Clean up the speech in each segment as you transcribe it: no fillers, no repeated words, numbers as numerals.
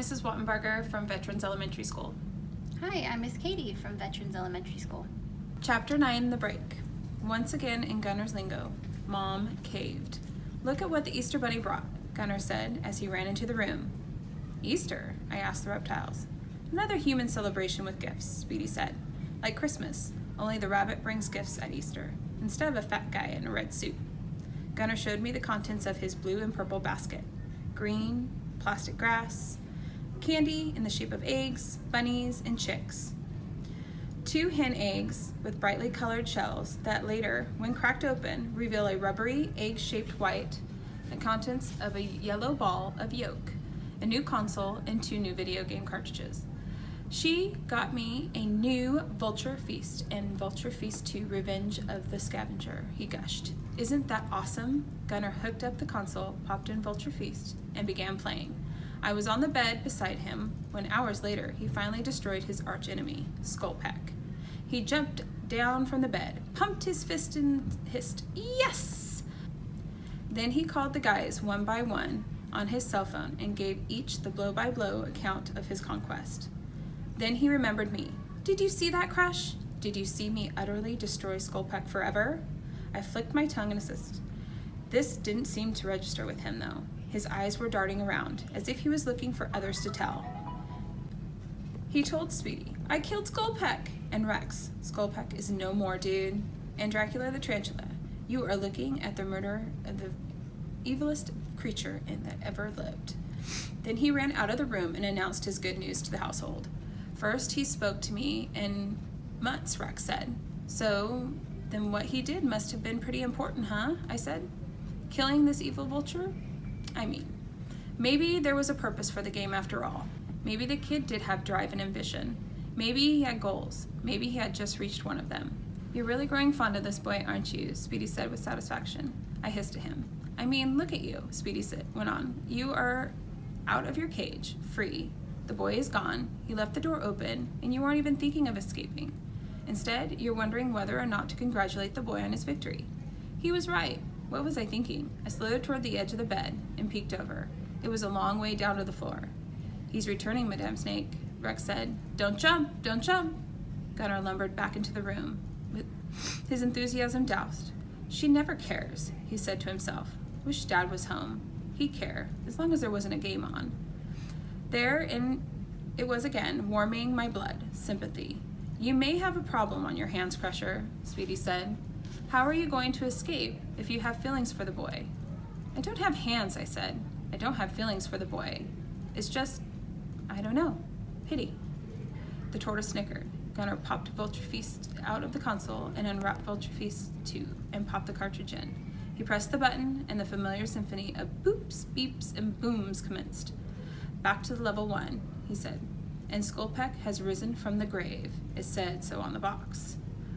Mrs. Wattenberger from Veterans Elementary School. Hi, I'm Miss Katie from Veterans Elementary School. Chapter 9, The Break. Once again in Gunner's lingo, Mom caved. Look at what the Easter Bunny brought, Gunner said as he ran into the room. Easter? I asked the reptiles. Another human celebration with gifts, Speedy said. Like Christmas, only the rabbit brings gifts at Easter, instead of a fat guy in a red suit. Gunner showed me the contents of his blue and purple basket. Green, plastic grass, candy in the shape of eggs, bunnies, and chicks. 2 hen eggs with brightly colored shells that later, when cracked open, reveal a rubbery, egg-shaped white, the contents of a yellow ball of yolk, a new console, and 2 new video game cartridges. She got me a new Vulture Feast and Vulture Feast 2 Revenge of the Scavenger, he gushed. Isn't that awesome? Gunner hooked up the console, popped in Vulture Feast, and began playing. I was on the bed beside him when hours later he finally destroyed his archenemy, Skullpack. He jumped down from the bed, pumped his fist and hissed, "Yes!" Then he called the guys one by one on his cell phone and gave each the blow-by-blow account of his conquest. Then he remembered me. Did you see that, Crush? Did you see me utterly destroy Skullpack forever? I flicked my tongue in assist. This didn't seem to register with him, though. His eyes were darting around, as if he was looking for others to tell. He told Speedy, I killed Skullpack, and Rex, Skullpack is no more, dude. And Dracula the Tarantula, you are looking at the murder of the evilest creature that ever lived. Then he ran out of the room and announced his good news to the household. First, he spoke to me in months, Rex said. So, then what he did must have been pretty important, huh? I said. Killing this evil vulture? I mean, maybe there was a purpose for the game after all. Maybe the kid did have drive and ambition. Maybe he had goals. Maybe he had just reached one of them. You're really growing fond of this boy, aren't you? Speedy said with satisfaction. I hissed at him. I mean, look at you, Speedy went on. You are out of your cage, free. The boy is gone. He left the door open, and you aren't even thinking of escaping. Instead, you're wondering whether or not to congratulate the boy on his victory. He was right. What was I thinking? I slowed toward the edge of the bed and peeked over. It was a long way down to the floor. He's returning, Madame Snake, Rex said. Don't jump, don't jump. Gunner lumbered back into the room, with his enthusiasm doused. She never cares, he said to himself. Wish Dad was home. He'd care, as long as there wasn't a game on. It was again, warming my blood, sympathy. You may have a problem on your hands, Crusher, Speedy said. How are you going to escape if you have feelings for the boy? I don't have hands, I said. I don't have feelings for the boy. It's just, I don't know, pity. The tortoise snickered. Gunner popped Vulture Feast out of the console and unwrapped Vulture Feast 2 and popped the cartridge in. He pressed the button and the familiar symphony of boops, beeps, and booms commenced. Back to level 1, he said. And Skullpack has risen from the grave. It said so on the box.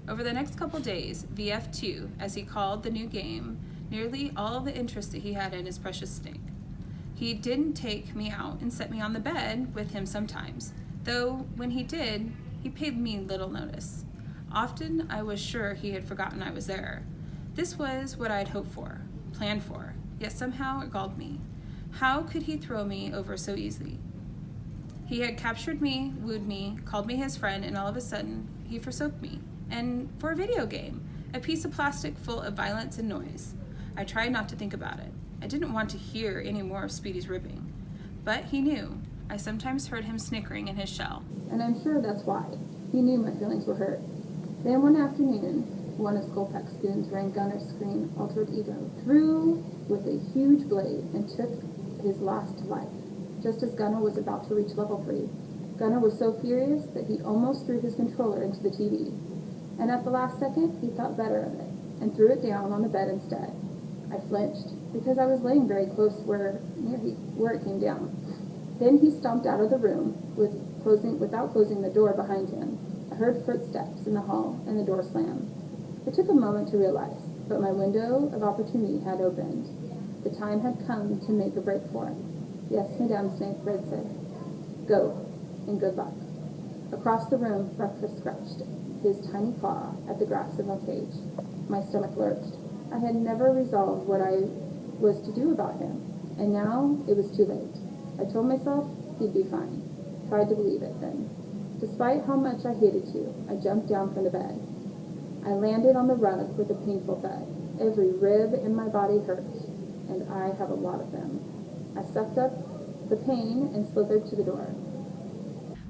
Over the next couple days, VF2, as he called the new game, nearly all of the interest that he had in his precious snake. He didn't take me out and set me on the bed with him sometimes, though when he did, he paid me little notice. Often I was sure he had forgotten I was there. This was what I had hoped for, planned for, yet somehow it galled me. How could he throw me over so easily? He had captured me, wooed me, called me his friend, and all of a sudden, he forsook me. And for a video game, a piece of plastic full of violence and noise. I tried not to think about it. I didn't want to hear any more of Speedy's ribbing. But he knew. I sometimes heard him snickering in his shell. And I'm sure that's why. He knew my feelings were hurt. Then one afternoon, one of Skullpack's goons ran Gunner's screen altered ego through with a huge blade and took his last life, just as Gunner was about to reach level 3. Gunner was so furious that he almost threw his controller into the TV. And at the last second, he thought better of it and threw it down on the bed instead. I flinched because I was laying very close where it came down. Then he stomped out of the room without closing the door behind him. I heard footsteps in the hall and the door slam. It took a moment to realize, but my window of opportunity had opened. The time had come to make a break for it. Yes, Madame Snake, Red said. Go, and good luck. Across the room, Breakfast scratched his tiny claw at the grass in my cage. My stomach lurched. I had never resolved what I was to do about him, and now it was too late. I told myself He'd be fine. Tried to believe it then. Despite how much I hated to, I jumped down from the bed. I landed on the rug with a painful thud. Every rib in my body hurt, and I have a lot of them. I sucked up the pain and slithered to the door.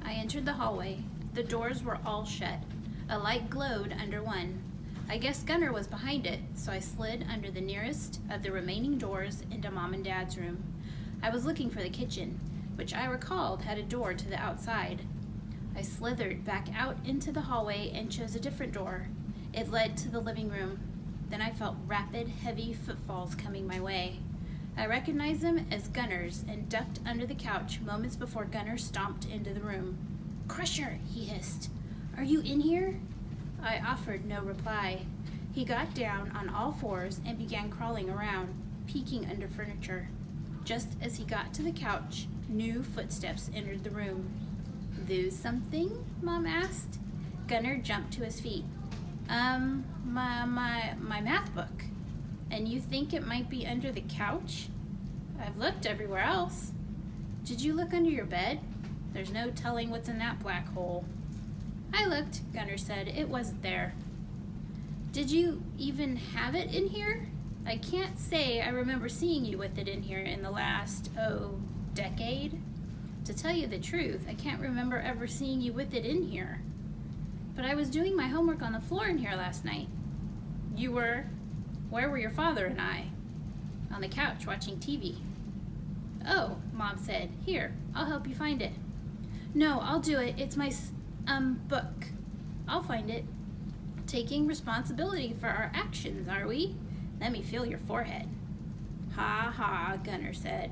I entered the hallway. The doors were all shut. A light glowed under one. I guess Gunnar was behind it, so I slid under the nearest of the remaining doors into Mom and Dad's room. I was looking for the kitchen, which I recalled had a door to the outside. I slithered back out into the hallway and chose a different door. It led to the living room. Then I felt rapid, heavy footfalls coming my way. I recognized them as Gunnar's and ducked under the couch moments before Gunnar stomped into the room. "Crusher," he hissed. "Are you in here?" I offered no reply. He got down on all fours and began crawling around, peeking under furniture. Just as he got to the couch, new footsteps entered the room. "Lose something?" Mom asked. Gunnar jumped to his feet. My math book. And you think it might be under the couch? I've looked everywhere else. Did you look under your bed? There's no telling what's in that black hole. I looked, Gunnar said. It wasn't there. Did you even have it in here? I can't say I remember seeing you with it in here in the last, decade. To tell you the truth, I can't remember ever seeing you with it in here. But I was doing my homework on the floor in here last night. You were? Where were your father and I? On the couch watching TV. Oh, Mom said. Here, I'll help you find it. No, I'll do it. It's my, book. I'll find it. Taking responsibility for our actions, are we? Let me feel your forehead. Ha ha, Gunnar said.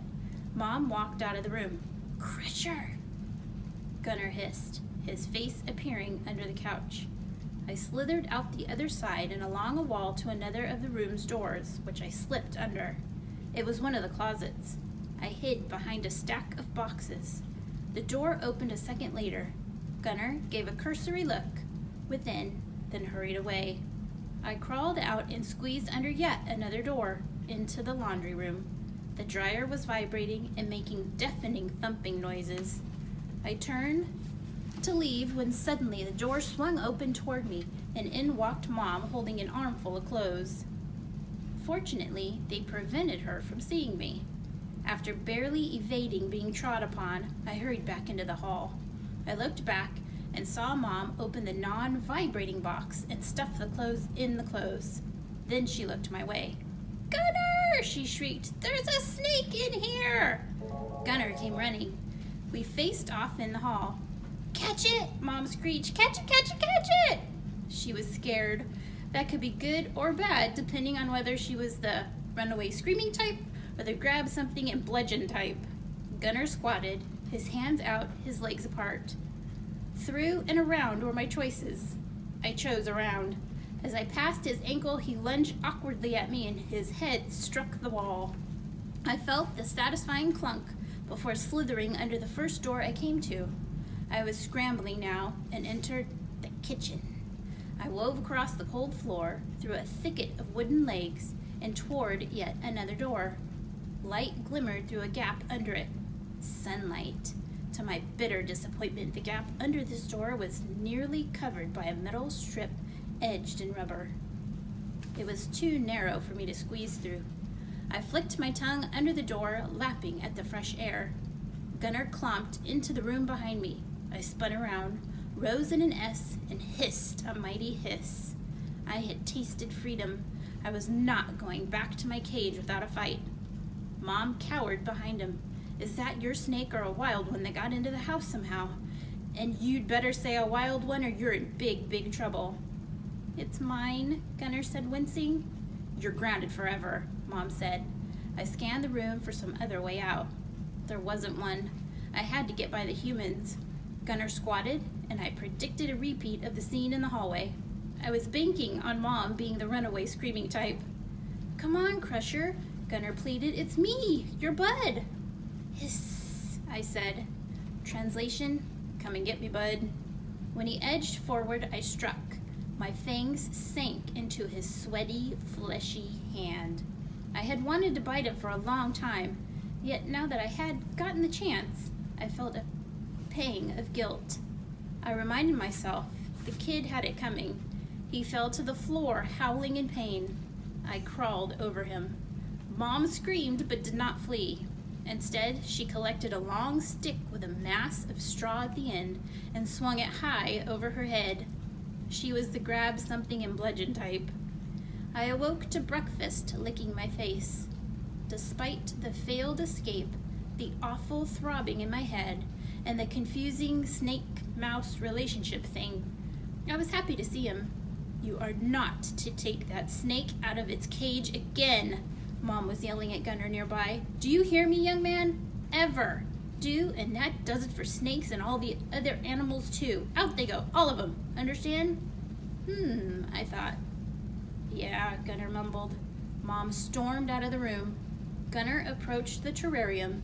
Mom walked out of the room. Crusher! Gunnar hissed, his face appearing under the couch. I slithered out the other side and along a wall to another of the room's doors, which I slipped under. It was one of the closets. I hid behind a stack of boxes. The door opened a second later. Gunnar gave a cursory look within, then hurried away. I crawled out and squeezed under yet another door into the laundry room. The dryer was vibrating and making deafening thumping noises. I turned to leave when suddenly the door swung open toward me and in walked Mom holding an armful of clothes. Fortunately, they prevented her from seeing me. After barely evading being trod upon, I hurried back into the hall. I looked back and saw Mom open the non-vibrating box and stuff the clothes in the clothes. Then she looked my way. "Gunnar!" she shrieked. "There's a snake in here!" Gunnar came running. We faced off in the hall. "Catch it!" Mom screeched. "Catch it, catch it, catch it!" She was scared. That could be good or bad, depending on whether she was the runaway screaming type or the grab something and bludgeon type. Gunnar squatted, his hands out, his legs apart. Through and around were my choices. I chose around. As I passed his ankle, he lunged awkwardly at me and his head struck the wall. I felt the satisfying clunk before slithering under the first door I came to. I was scrambling now and entered the kitchen. I wove across the cold floor, through a thicket of wooden legs, and toward yet another door. Light glimmered through a gap under it. Sunlight. To my bitter disappointment, the gap under this door was nearly covered by a metal strip edged in rubber. It was too narrow for me to squeeze through. I flicked my tongue under the door, lapping at the fresh air. Gunnar clomped into the room behind me. I spun around, rose in an S, and hissed a mighty hiss. I had tasted freedom. I was not going back to my cage without a fight. Mom cowered behind him. "Is that your snake or a wild one that got into the house somehow? And you'd better say a wild one or you're in big, big trouble." "It's mine," Gunnar said, wincing. "You're grounded forever," Mom said. I scanned the room for some other way out. There wasn't one. I had to get by the humans. Gunnar squatted, and I predicted a repeat of the scene in the hallway. I was banking on Mom being the runaway screaming type. "Come on, Crusher," Gunnar pleaded. "It's me, your bud." "Hiss," I said. Translation, "Come and get me, bud." When he edged forward, I struck. My fangs sank into his sweaty, fleshy hand. I had wanted to bite him for a long time, yet now that I had gotten the chance, I felt a pang of guilt. I reminded myself the kid had it coming. He fell to the floor, howling in pain. I crawled over him. Mom screamed but did not flee. Instead, she collected a long stick with a mass of straw at the end and swung it high over her head. She was the grab something and bludgeon type. I awoke to breakfast licking my face. Despite the failed escape, the awful throbbing in my head, and the confusing snake-mouse relationship thing, I was happy to see him. "You are not to take that snake out of its cage again," Mom was yelling at Gunner nearby. "Do you hear me, young man? Ever. Do, and that does it for snakes and all the other animals too. Out they go, all of them. Understand?" I thought. "Yeah," Gunner mumbled. Mom stormed out of the room. Gunner approached the terrarium.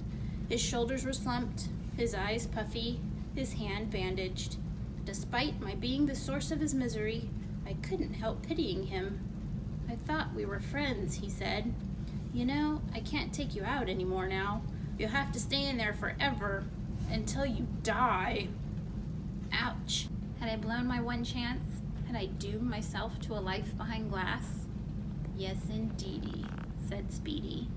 His shoulders were slumped, his eyes puffy, his hand bandaged. Despite my being the source of his misery, I couldn't help pitying him. "I thought we were friends," he said. "You know, I can't take you out anymore now. You'll have to stay in there forever, until you die." Ouch. Had I blown my one chance? Had I doomed myself to a life behind glass? "Yes, indeedy," said Speedy.